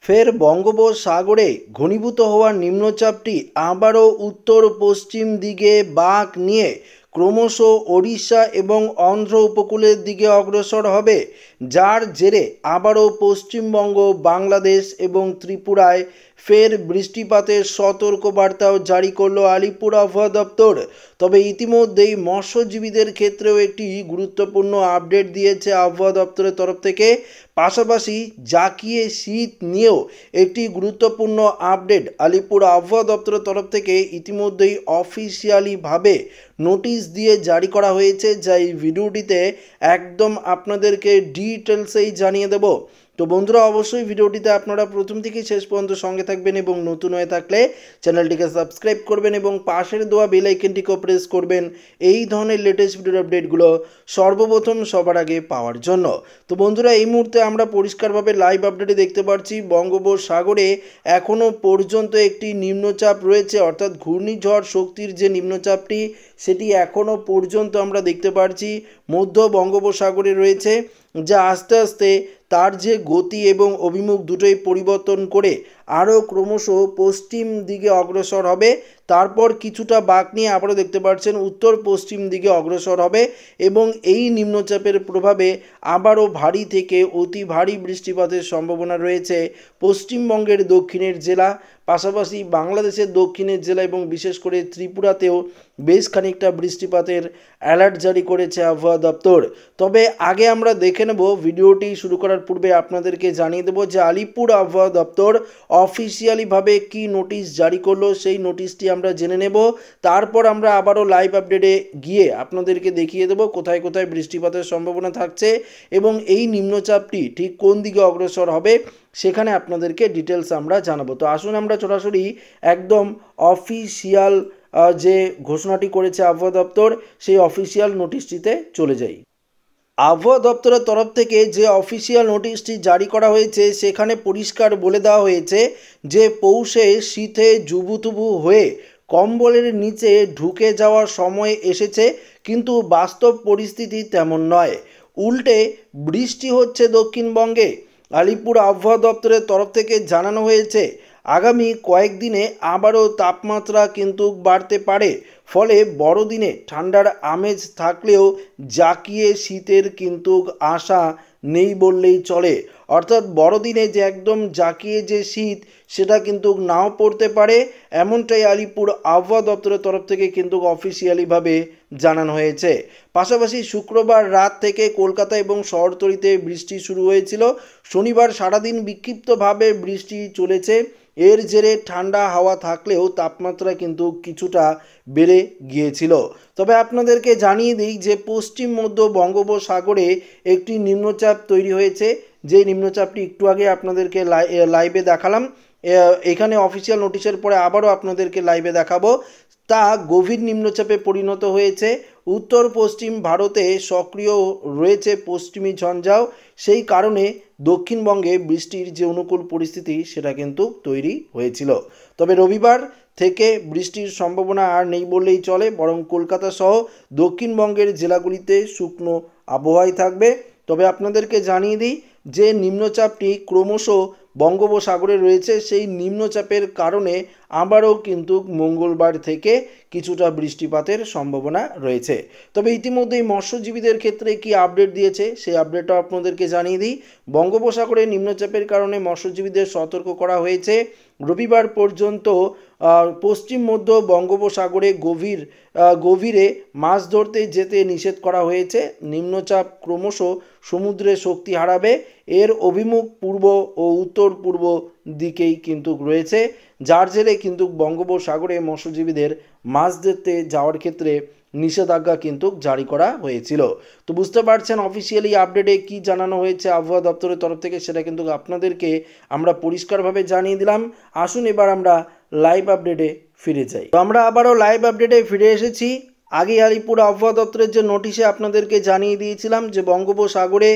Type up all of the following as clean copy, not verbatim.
ফের বঙ্গোপসাগরে ঘনীভূত হওয়া নিম্নচাপটি আবারও উত্তর পশ্চিম দিকে বাঁক নিয়ে ক্রমশ ওড়িশা এবং অন্ধ্র উপকূলের দিকে অগ্রসর হবে, যার জেরে আবারও পশ্চিমবঙ্গ, বাংলাদেশ এবং ত্রিপুরায় ফের বৃষ্টিপাতের সতর্কবার্তাও জারি করল আলিপুর আবহাওয়া দপ্তর। তবে ইতিমধ্যেই মৎস্যজীবীদের ক্ষেত্রেও একটি গুরুত্বপূর্ণ আপডেট দিয়েছে আবহাওয়া দপ্তরের তরফ থেকে। পাশাপাশি জাকিয়ে শীত নিয়েও একটি গুরুত্বপূর্ণ আপডেট আলিপুর আবহাওয়া দপ্তরের তরফ থেকে ইতিমধ্যেই অফিসিয়ালিভাবে নোটিশ দিয়ে জারি করা হয়েছে, যা এই ভিডিওটিতে একদম আপনাদেরকে ডিটেলসেই জানিয়ে দেব। তো বন্ধুরা, অবশ্যই ভিডিওটিতে আপনারা প্রথম থেকে শেষ পর্যন্ত সঙ্গে থাকবেন এবং নতুন হয়ে থাকলে চ্যানেলটিকে সাবস্ক্রাইব করবেন এবং পাশের দেওয়া বেল আইকনটিকেও প্রেস করবেন এই ধরনের লেটেস্ট ভিডিওর আপডেটগুলো সর্বপ্রথম সবার আগে পাওয়ার জন্য। তো বন্ধুরা, এই মুহূর্তে আমরা পরিষ্কারভাবে লাইভ আপডেটে দেখতে পাচ্ছি বঙ্গোপসাগরে এখনও পর্যন্ত একটি নিম্নচাপ রয়েছে, অর্থাৎ ঘূর্ণিঝড় শক্তির যে নিম্নচাপটি সেটি এখনও পর্যন্ত আমরা দেখতে পাচ্ছি মধ্য বঙ্গোপসাগরে রয়েছে, যা আস্তে আস্তে তার যে গতি এবং অভিমুখ দুটোই পরিবর্তন করে আরও ক্রমশ পশ্চিম দিকে অগ্রসর হবে। তারপর কিছুটা বাঁক নিয়ে আবারও দেখতে পাচ্ছেন উত্তর পশ্চিম দিকে অগ্রসর হবে এবং এই নিম্নচাপের প্রভাবে আবারও ভারী থেকে অতি ভারী বৃষ্টিপাতের সম্ভাবনা রয়েছে পশ্চিমবঙ্গের দক্ষিণের জেলা, পাশাপাশি বাংলাদেশের দক্ষিণের জেলা এবং বিশেষ করে ত্রিপুরাতেও বেশ খানিকটা বৃষ্টিপাতের অ্যালার্ট জারি করেছে আবহাওয়া দপ্তর। তবে আগে আমরা দেখে নেব, ভিডিওটি শুরু করার পূর্বে আপনাদেরকে জানিয়ে দেব যে আলিপুর আবহাওয়া দপ্তর অফিসিয়ালিভাবে কি নোটিশ জারি করলো সেই নোটিশটি আমরা জেনে নেব। তারপর আমরা আবারও লাইভ আপডেটে গিয়ে আপনাদেরকে দেখিয়ে দেব কোথায় কোথায় বৃষ্টিপাতের সম্ভাবনা থাকছে এবং এই নিম্নচাপটি ঠিক কোন দিকে অগ্রসর হবে সেখানে আপনাদেরকে ডিটেলস আমরা জানাবো। তো আসুন আমরা সরাসরি একদম অফিসিয়াল যে ঘোষণাটি করেছে আবহাওয়া দপ্তর সেই অফিসিয়াল নোটিশটিতে চলে যাই। আবহাওয়া দপ্তরের তরফ থেকে যে অফিসিয়াল নোটিশটি জারি করা হয়েছে সেখানে পরিষ্কার বলে দেওয়া হয়েছে যে পৌষে শীতে জুবুথুবু হয়ে কম্বলের নিচে ঢুকে যাওয়ার সময় এসেছে, কিন্তু বাস্তব পরিস্থিতি তেমন নয়। উল্টে বৃষ্টি হচ্ছে দক্ষিণবঙ্গে। আলিপুর আবহাওয়া দপ্তরের তরফ থেকে জানানো হয়েছে আগামী কয়েকদিনে আবারও তাপমাত্রা কিন্তু বাড়তে পারে, ফলে বড়দিনে ঠান্ডার আমেজ থাকলেও জাকিয়ে শীতের কিন্তু আশা নেই বললেই চলে। অর্থাৎ বড়দিনে যে একদম জাকিয়ে যে শীত সেটা কিন্তু নাও পড়তে পারে, এমনটাই আলিপুর আবহাওয়া দপ্তরের তরফ থেকে কিন্তু অফিসিয়ালিভাবে জানানো হয়েছে। পাশাপাশি শুক্রবার রাত থেকে কলকাতা এবং শহরতলিতে বৃষ্টি শুরু হয়েছিল। শনিবার সারাদিন বিক্ষিপ্তভাবে বৃষ্টি চলেছে। এর জেরে ঠান্ডা হাওয়া থাকলেও তাপমাত্রা কিন্তু কিছুটা বেড়ে গিয়েছিল। তবে আপনাদেরকে জানিয়ে দিই যে পশ্চিম মধ্য বঙ্গোপসাগরে একটি নিম্নচাপ তৈরি হয়েছে, যে নিম্নচাপটি একটু আগে আপনাদেরকে লাইভে দেখালাম। এখানে অফিসিয়াল নোটিশের পরে আবারও আপনাদেরকে লাইভে দেখাবো। তা গভীর নিম্নচাপে পরিণত হয়েছে। উত্তর পশ্চিম ভারতে সক্রিয় রয়েছে পশ্চিমী ঝঞ্ঝাও, সেই কারণে দক্ষিণবঙ্গে বৃষ্টির যে অনুকূল পরিস্থিতি সেটা কিন্তু তৈরি হয়েছিল। তবে রবিবার থেকে বৃষ্টির সম্ভাবনা আর নেই বললেই চলে, বরং কলকাতা সহ দক্ষিণবঙ্গের জেলাগুলিতে শুকনো আবহাওয়াই থাকবে। তবে আপনাদেরকে জানিয়ে দিই যে নিম্নচাপটি ক্রমশ বঙ্গোপসাগরে রয়েছে, সেই নিম্নচাপের কারণে আবারও কিন্তু মঙ্গলবার থেকে কিছুটা বৃষ্টিপাতের সম্ভাবনা রয়েছে। তবে ইতিমধ্যেই মৎস্যজীবীদের ক্ষেত্রে কি আপডেট দিয়েছে সেই আপডেটটাও আপনাদেরকে জানিয়ে দিই। বঙ্গোপসাগরে নিম্নচাপের কারণে মৎস্যজীবীদের সতর্ক করা হয়েছে। রবিবার পর্যন্ত পশ্চিম মধ্য বঙ্গোপসাগরে গভীরে মাছ ধরতে যেতে নিষেধ করা হয়েছে। নিম্নচাপ ক্রমশ সমুদ্রে শক্তি হারাবে, এর অভিমুখ পূর্ব ও উত্তর পূর্ব দিকেই কিন্তু রয়েছে, যার জেরে কিন্তু বঙ্গোপসাগরে মৎস্যজীবীদের মাছ ধরতে যাওয়ার ক্ষেত্রে নিষেধাজ্ঞা কিন্তু জারি করা হয়েছিল। তো বুঝতে পারছেন অফিসিয়ালি আপডেটে কি জানানো হয়েছে আবহাওয়া দপ্তরের তরফ থেকে, সেটা কিন্তু আপনাদেরকে আমরা পরিষ্কারভাবে জানিয়ে দিলাম। আসুন এবার আমরা লাইভ আপডেটে ফিরে যাই। তো আমরা আবারও লাইভ আপডেটে ফিরে এসেছি। আগে আলিপুর আবহাওয়া দপ্তরের যে নোটিশে আপনাদেরকে জানিয়ে দিয়েছিলাম যে বঙ্গোপসাগরে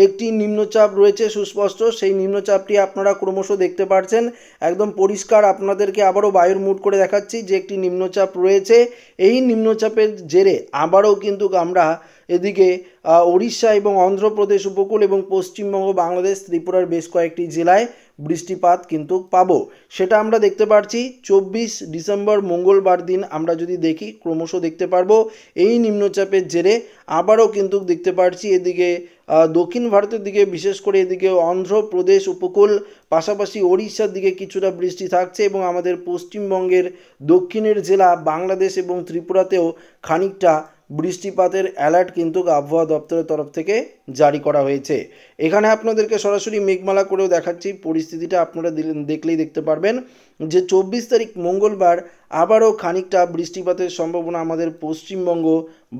একটি নিম্নচাপ রয়েছে সুস্পষ্ট, সেই নিম্নচাপটি আপনারা ক্রমশ দেখতে পাচ্ছেন একদম পরিষ্কার। আপনাদেরকে আবারও বায়ুর মুড করে দেখাচ্ছি যে একটি নিম্নচাপ রয়েছে। এই নিম্নচাপের জেরে আবারও কিন্তু আমরা এদিকে ওড়িশা এবং অন্ধ্রপ্রদেশ উপকূল এবং পশ্চিমবঙ্গ, বাংলাদেশ, ত্রিপুরার বেশ কয়েকটি জেলায় বৃষ্টিপাত কিন্তু পাবো। সেটা আমরা দেখতে পাচ্ছি 24 ডিসেম্বর মঙ্গলবার দিন আমরা যদি দেখি ক্রমশ দেখতে পারবো এই নিম্নচাপের জেরে আবারও কিন্তু দেখতে পাচ্ছি এদিকে দক্ষিণ ভারতের দিকে, বিশেষ করে এদিকে অন্ধ্রপ্রদেশ উপকূল, পাশাপাশি ওড়িশার দিকে কিছুটা বৃষ্টি থাকছে এবং আমাদের পশ্চিমবঙ্গের দক্ষিণের জেলা বাংলাদেশ এবং ত্রিপুরাতেও খানিকটা বৃষ্টিপাতের অ্যালার্ট কিন্তু আবহাওয়া দপ্তরের তরফ থেকে জারি করা হয়েছে। এখানে আপনাদেরকে সরাসরি মেঘমালা করেও দেখাচ্ছি, পরিস্থিতিটা আপনারা দেখলেই দেখতে পারবেন যে 24 তারিখ মঙ্গলবার আবারও খানিকটা বৃষ্টিপাতের সম্ভাবনা আমাদের পশ্চিমবঙ্গ,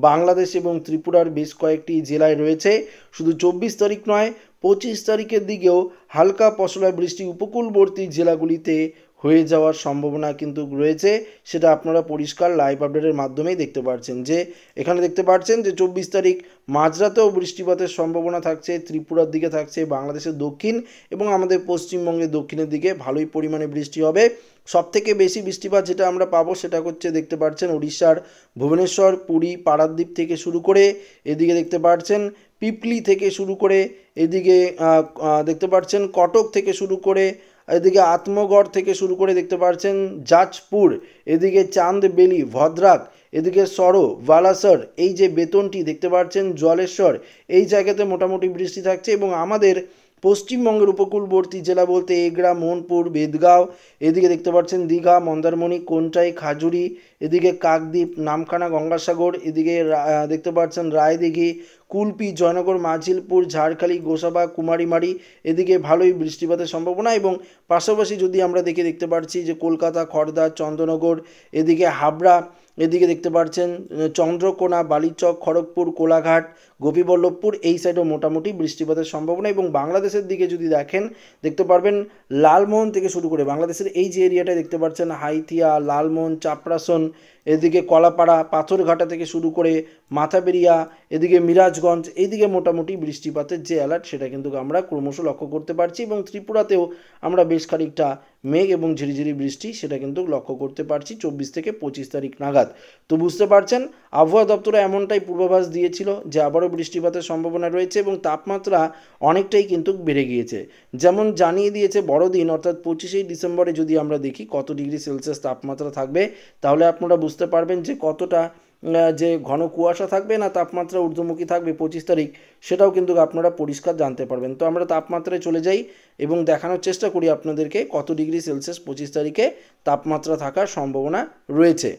বাংলাদেশ এবং ত্রিপুরার বেশ কয়েকটি জেলায় রয়েছে। শুধু 24 তারিখ নয়, 25 তারিখের দিকেও হালকা পশলা বৃষ্টি উপকূলবর্তী জেলাগুলিতে হয়ে যাওয়ার সম্ভাবনা কিন্তু রয়েছে। সেটা আপনারা পরিষ্কার লাইভ আপডেটের মাধ্যমেই দেখতে পাচ্ছেন যে এখানে দেখতে পাচ্ছেন যে 24 তারিখ মাঝরাতেও বৃষ্টিপাতের সম্ভাবনা থাকছে, ত্রিপুরার দিকে থাকছে, বাংলাদেশের দক্ষিণ এবং আমাদের পশ্চিমবঙ্গের দক্ষিণের দিকে ভালোই পরিমাণে বৃষ্টি হবে। সবথেকে বেশি বৃষ্টিপাত যেটা আমরা পাবো সেটা হচ্ছে দেখতে পাচ্ছেন উড়িষ্যার ভুবনেশ্বর, পুরী, পারাদ্বীপ থেকে শুরু করে এদিকে দেখতে পাচ্ছেন পিপলি থেকে শুরু করে এদিকে দেখতে পাচ্ছেন কটক থেকে শুরু করে এদিকে আত্মগড় থেকে শুরু করে দেখতে পাচ্ছেন জাজপুর, এদিকে চাঁদবেলি, ভদ্রাক, এদিকে সরো, বালাসর, এই যে বেতনটি দেখতে পাচ্ছেন জলেশ্বর, এই জায়গাতে মোটামুটি বৃষ্টি থাকছে এবং আমাদের পশ্চিমবঙ্গের উপকূলবর্তী জেলা বলতে এগরা, মোহনপুর, বেদগাঁও, এদিকে দেখতে পাচ্ছেন দীঘা, মন্দারমণি, কোনটাই, খাজুরি, এদিকে কাকদ্বীপ, নামখানা, গঙ্গাসাগর, এদিকে দেখতে পাচ্ছেন রায়দিঘি, কুলপি, জয়নগর, মাঝিলপুর, ঝাড়খালি, গোসাবা, কুমারীমারি, এদিকে ভালোই বৃষ্টিপাতের সম্ভাবনা এবং পাশাপাশি যদি আমরা দেখতে পাচ্ছি যে কলকাতা, খড়দা, চন্দ্রনগর, এদিকে হাবড়া, এদিকে দেখতে পাচ্ছেন চন্দ্রকোনা, বালিচক, খড়গপুর, কোলাঘাট, গোপীবল্লভপুর, এই সাইডেও মোটামুটি বৃষ্টিপাতের সম্ভাবনা এবং বাংলাদেশের দিকে যদি দেখেন দেখতে পারবেন লালমোহন থেকে শুরু করে বাংলাদেশের এই যে এরিয়াটা দেখতে পাচ্ছেন হাইথিয়া, লালমোহন, চাপড়াসন, এদিকে কলাপাড়া, পাথরঘাটা থেকে শুরু করে মাথাবেরিয়া, এদিকে মিরাজগঞ্জ, এইদিকে মোটামুটি বৃষ্টিপাতের যে অ্যালার্ট সেটা কিন্তু আমরা ক্রমশ লক্ষ্য করতে পারছি এবং ত্রিপুরাতেও আমরা বেশ খানিকটা মেঘ এবং ঝিরিঝিরি বৃষ্টি সেটা কিন্তু লক্ষ্য করতে পারছি 24 থেকে 25 তারিখ নাগাদ। তো বুঝতে পারছেন আবহাওয়া দপ্তরে এমনটাই পূর্বাভাস দিয়েছিল যে আবারও বৃষ্টিপাতের সম্ভাবনা রয়েছে এবং তাপমাত্রা অনেকটাই কিন্তু বেড়ে গিয়েছে। যেমন জানিয়ে দিয়েছে বড়দিন অর্থাৎ 25শে ডিসেম্বরে যদি আমরা দেখি কত ডিগ্রি সেলসিয়াস তাপমাত্রা থাকবে তাহলে আপনারা বুঝতে পারবেন যে কতটা যে ঘন কুয়াশা থাকবে না তাপমাত্রা ঊর্ধ্বমুখী থাকবে 25 তারিখ, সেটাও কিন্তু আপনারা পরিষ্কার জানতে পারবেন। তো আমরা তাপমাত্রায় চলে যাই এবং দেখানোর চেষ্টা করি আপনাদেরকে কত ডিগ্রি সেলসিয়াস 25 তারিখে তাপমাত্রা থাকার সম্ভাবনা রয়েছে।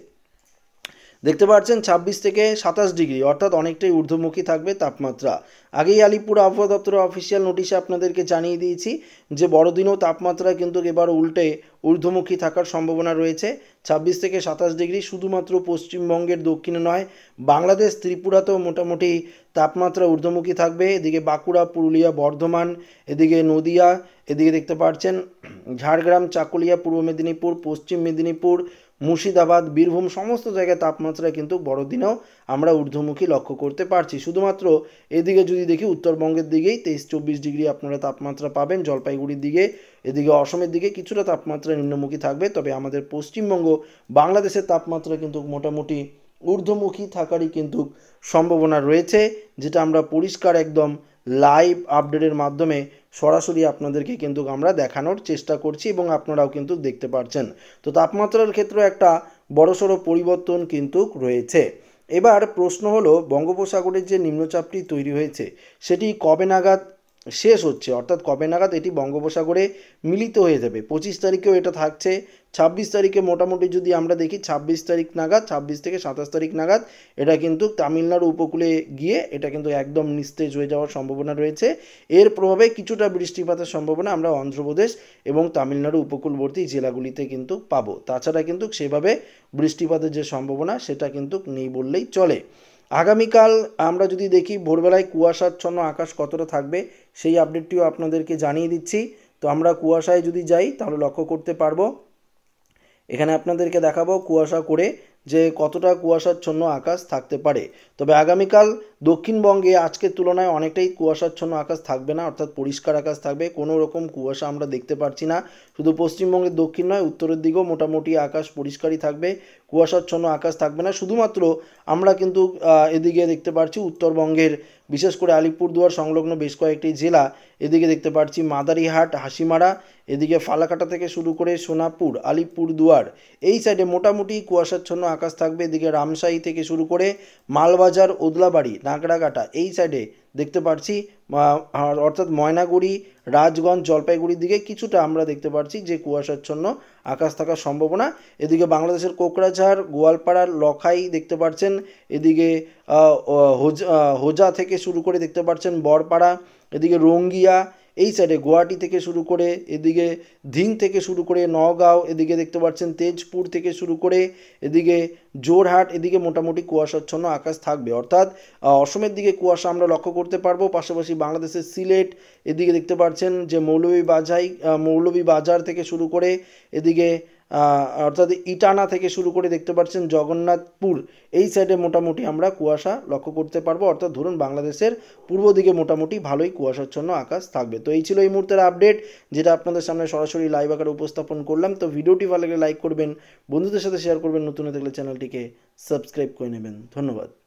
দেখতে পাচ্ছেন 26 থেকে 27 ডিগ্রি অর্থাৎ অনেকটাই ঊর্ধ্বমুখী থাকবে তাপমাত্রা। আগেই আলিপুর আবহাওয়া দপ্তরের অফিসিয়াল নোটিশে আপনাদেরকে জানিয়ে দিয়েছি যে বড়দিনও তাপমাত্রা কিন্তু এবার উল্টে ঊর্ধ্বমুখী থাকার সম্ভাবনা রয়েছে। 26 থেকে 27 ডিগ্রি শুধুমাত্র পশ্চিমবঙ্গের দক্ষিণে নয়, বাংলাদেশ, ত্রিপুরাতেও মোটামুটি তাপমাত্রা ঊর্ধ্বমুখী থাকবে। এদিকে বাঁকুড়া, পুরুলিয়া, বর্ধমান, এদিকে নদিয়া, এদিকে দেখতে পাচ্ছেন ঝাড়গ্রাম, চাকুলিয়া, পূর্ব মেদিনীপুর, পশ্চিম মেদিনীপুর, মুর্শিদাবাদ, বীরভূম, সমস্ত জায়গায় তাপমাত্রা কিন্তু বড়দিনেও আমরা ঊর্ধ্বমুখী লক্ষ্য করতে পারছি। শুধুমাত্র এদিকে যদি দেখি উত্তরবঙ্গের দিকেই 23-24 ডিগ্রি আপনারা তাপমাত্রা পাবেন, জলপাইগুড়ির দিকে, এদিকে অসমের দিকে কিছুটা তাপমাত্রা নিম্নমুখী থাকবে, তবে আমাদের পশ্চিমবঙ্গ, বাংলাদেশের তাপমাত্রা কিন্তু মোটামুটি ঊর্ধ্বমুখী থাকারই কিন্তু সম্ভাবনা রয়েছে, যেটা আমরা পরিষ্কার একদম লাইভ আপডেটের মাধ্যমে সরাসরি আপনাদেরকে কিন্তু আমরা দেখানোর চেষ্টা করছি এবং আপনারাও কিন্তু দেখতে পাচ্ছেন। তো তাপমাত্রার ক্ষেত্রে একটা বড়সড় পরিবর্তন কিন্তু রয়েছে। এবার প্রশ্ন হলো বঙ্গোপসাগরের যে নিম্নচাপটি তৈরি হয়েছে সেটি কবে নাগাদ শেষ হচ্ছে, অর্থাৎ কবে নাগাদ এটি বঙ্গোপসাগরে মিলিত হয়ে যাবে। 25 তারিখেও এটা থাকছে, 26 তারিখে মোটামুটি যদি আমরা দেখি 26 তারিখ নাগাদ, 26 থেকে 27 তারিখ নাগাদ এটা কিন্তু তামিলনাড়ু উপকূলে গিয়ে এটা কিন্তু একদম নিস্তেজ হয়ে যাওয়ার সম্ভাবনা রয়েছে। এর প্রভাবে কিছুটা বৃষ্টিপাতের সম্ভাবনা আমরা অন্ধ্রপ্রদেশ এবং তামিলনাড়ু উপকূলবর্তী জেলাগুলিতে কিন্তু পাবো। তাছাড়া কিন্তু সেভাবে বৃষ্টিপাতের যে সম্ভাবনা সেটা কিন্তু নেই বললেই চলে। আগামীকাল আমরা যদি দেখি ভোরবেলায় কুয়াশাচ্ছন্ন আকাশ কতটা থাকবে সেই আপডেটটিও আপনাদেরকে জানিয়ে দিচ্ছি। তো আমরা কুয়াশায় যদি যাই তাহলে লক্ষ্য করতে পারবো, এখানে আপনাদেরকে দেখাবো কুয়াশা করে যে কতটা কুয়াশাচ্ছন্ন আকাশ থাকতে পারে। তবে আগামীকাল দক্ষিণবঙ্গে আজকের তুলনায় অনেকটাই কুয়াশাচ্ছন্ন আকাশ থাকবে না, অর্থাৎ পরিষ্কার আকাশ থাকবে, কোনো রকম কুয়াশা আমরা দেখতে পাচ্ছি না। শুধু পশ্চিমবঙ্গের দক্ষিণ নয়, উত্তরের দিকেও মোটামুটি আকাশ পরিষ্কারই থাকবে, কুয়াশাচ্ছন্ন আকাশ থাকবে না। শুধুমাত্র আমরা কিন্তু এদিকে দেখতে পাচ্ছি উত্তরবঙ্গের বিশেষ করে আলিপুরদুয়ার সংলগ্ন বেশ কয়েকটি জেলা, এদিকে দেখতে পাচ্ছি মাদারিহাট, হাসিমারা, এদিকে ফালাকাটা থেকে শুরু করে সোনাপুর, আলিপুরদুয়ার এই সাইডে মোটামুটি কুয়াশাচ্ছন্ন আকাশ থাকবে। এদিকে রামশাহী থেকে শুরু করে মালবাজার, ওদলাবাড়ি, নাগরাকাটা এই সাইডে দেখতে পাচ্ছি, অর্থাৎ ময়নাগুড়ি, রাজগঞ্জ, জলপাইগুড়ির দিকে কিছুটা আমরা দেখতে পাচ্ছি যে কুয়াশাচ্ছন্ন আকাশ থাকার সম্ভাবনা। এদিকে বাংলাদেশের কোকরাঝাড়, গোয়ালপাড়ার লখাই দেখতে পাচ্ছেন, এদিকে হোজা থেকে শুরু করে দেখতে পাচ্ছেন বরপাড়া, এদিকে রঙ্গিয়া এই সাইডে গুয়াহাটি থেকে শুরু করে, এদিকে ধিং থেকে শুরু করে নওগাঁও, এদিকে দেখতে পাচ্ছেন তেজপুর থেকে শুরু করে এদিকে জোরহাট, এদিকে মোটামুটি কুয়াশাচ্ছন্ন আকাশ থাকবে। অর্থাৎ অসমের দিকে কুয়াশা আমরা লক্ষ্য করতে পারবো। পাশাপাশি বাংলাদেশের সিলেট, এদিকে দেখতে পাচ্ছেন যে মৌলভীবাজার থেকে শুরু করে এদিকে অর্থাৎ ইটানা থেকে শুরু করে দেখতে পাচ্ছেন জগন্নাথপুর এই সাইডে মোটামুটি আমরা কুয়াশা লক্ষ্য করতে পারবো। অর্থাৎ ধরুন বাংলাদেশের পূর্ব দিকে মোটামুটি ভালোই কুয়াশাচ্ছন্ন আকাশ থাকবে। তো এই ছিল এই মুহূর্তের আপডেট, যেটা আপনাদের সামনে সরাসরি লাইভ আকারে উপস্থাপন করলাম। তো ভিডিওটি ভালো লাগলে লাইক করবেন, বন্ধুদের সাথে শেয়ার করবেন, নতুন হয়ে থাকলে চ্যানেলটিকে সাবস্ক্রাইব করে নেবেন। ধন্যবাদ।